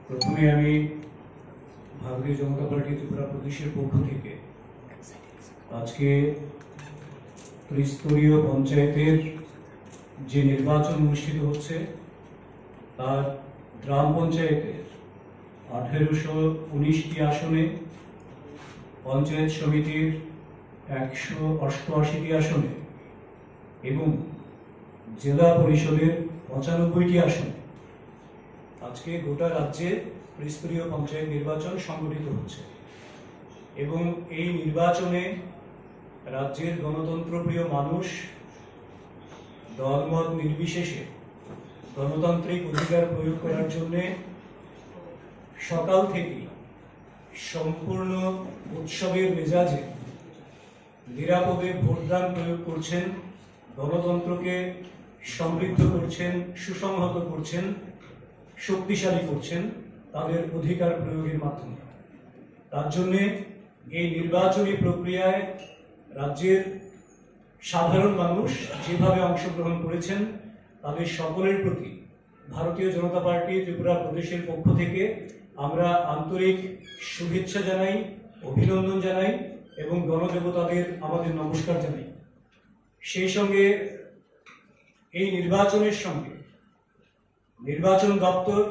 প্রথমে আমি ভারতীয় জনতা পার্টি ত্রিপুরা প্রদেশের পক্ষ থেকে আজকে ত্রিস্তরীয় পঞ্চায়েতের যে নির্বাচন অনুষ্ঠিত হচ্ছে তার গ্রাম পঞ্চায়েতের 1819টি আসনে, পঞ্চায়েত সমিতির 188টি আসনে এবং জেলা পরিষদের 95টি আসনে আজকে গোটা রাজ্যে ত্রিস্তরীয় পঞ্চায়েত নির্বাচন সংগঠিত হচ্ছে এবং এই নির্বাচনে রাজ্যের গণতন্ত্রপ্রিয় মানুষ দলমত নির্বিশেষে গণতান্ত্রিক অধিকার প্রয়োগ করার জন্য সকাল থেকে সম্পূর্ণ উৎসবের মেজাজে নিরাপদে ভোটদান প্রয়োগ করছেন, গণতন্ত্রকে সমৃদ্ধ করছেন, সুসংহত করছেন, শক্তিশালী করছেন তাদের অধিকার প্রয়োগের মাধ্যমে। তার জন্যে এই নির্বাচনী প্রক্রিয়ায় রাজ্যের সাধারণ মানুষ যেভাবে অংশগ্রহণ করেছেন তাদের সকলের প্রতি ভারতীয় জনতা পার্টি ত্রিপুরা প্রদেশের পক্ষ থেকে আমরা আন্তরিক শুভেচ্ছা জানাই, অভিনন্দন জানাই এবং গণদেবতাদের আমাদের নমস্কার জানাই। সেই সঙ্গে এই নির্বাচনের সঙ্গে নির্বাচন দপ্তর,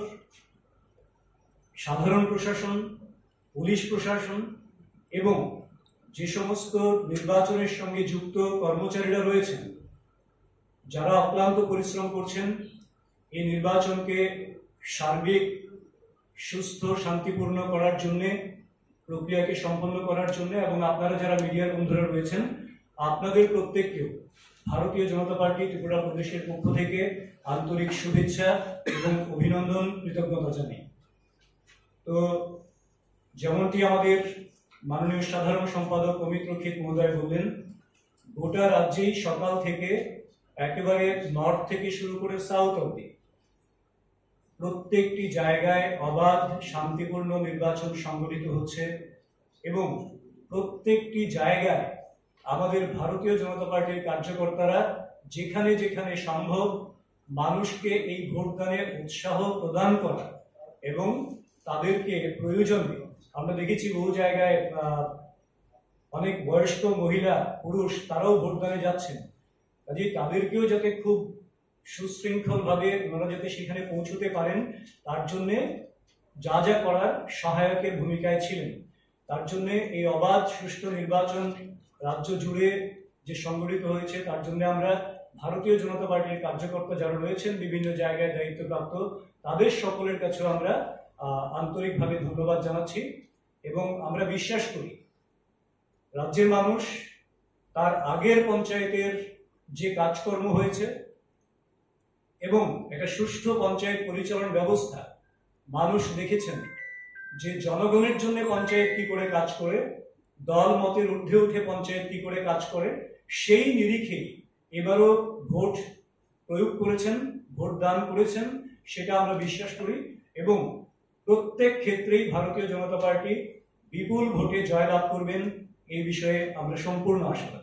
সাধারণ প্রশাসন, পুলিশ প্রশাসন এবং যে সমস্ত নির্বাচনের সঙ্গে যুক্ত কর্মচারীরা রয়েছেন, যারা অক্লান্ত পরিশ্রম করছেন এই নির্বাচনকে সার্বিক, সুস্থ, শান্তিপূর্ণ করার জন্যে, প্রক্রিয়াকে সম্পন্ন করার জন্য এবং আপনারা যারা মিডিয়ার বন্ধুরা রয়েছেন আপনাদের প্রত্যেককেও ভারতীয় জনতা পার্টি ত্রিপুরা প্রদেশের পক্ষ থেকে আন্তরিক শুভেচ্ছা এবং অভিনন্দন, কৃতজ্ঞতা জানাই। তো যেমনটি আমাদের মাননীয় সাধারণ সম্পাদক অমিত রক্ষিত মহোদয় বললেন, গোটা রাজ্যেই সকাল থেকে একেবারে নর্থ থেকে শুরু করে সাউথ অব্দি প্রত্যেকটি জায়গায় অবাধ, শান্তিপূর্ণ নির্বাচন সংগঠিত হচ্ছে এবং প্রত্যেকটি জায়গায় আমাদের ভারতীয় জনতা পার্টির কার্যকর্তারা যেখানে যেখানে সম্ভব মানুষকে এই ভোটদানে উৎসাহ প্রদান করা এবং তাদেরকে প্রয়োজনে, আমরা দেখেছি বহু জায়গায় অনেক বয়স্ক মহিলা, পুরুষ তারাও ভোটদানে যাচ্ছেন, কাজে তাদেরকেও যাতে খুব সুশৃঙ্খলভাবে ওনারা যাতে সেখানে পৌঁছতে পারেন তার জন্যে যা যা করার সহায়কের ভূমিকায় ছিলেন। তার জন্য এই অবাধ সুষ্ঠু নির্বাচন রাজ্য জুড়ে যে সংগঠিত হয়েছে তার জন্য আমরা ভারতীয় জনতা পার্টির কার্যকর্তা যারা রয়েছেন বিভিন্ন জায়গায় দায়িত্বপ্রাপ্ত তাদের সকলের কাছেও আমরা আন্তরিকভাবে ধন্যবাদ জানাচ্ছি এবং আমরা বিশ্বাস করি রাজ্যের মানুষ তার আগের পঞ্চায়েতের যে কাজকর্ম হয়েছে এবং একটা সুষ্ঠু পঞ্চায়েত পরিচালন ব্যবস্থা মানুষ দেখেছেন যে জনগণের জন্য পঞ্চায়েত কি করে কাজ করে, দল মতের ঊর্ধ্বে উঠে পঞ্চায়েত কি করে কাজ করে, সেই নিরিখে এবারও ভোট প্রয়োগ করেছেন, ভোট দান করেছেন, সেটা আমরা বিশ্বাস করি এবং প্রত্যেক ক্ষেত্রেই ভারতীয় জনতা পার্টি বিপুল ভোটে জয়লাভ করবেন এই বিষয়ে আমরা সম্পূর্ণ আশাবাদী।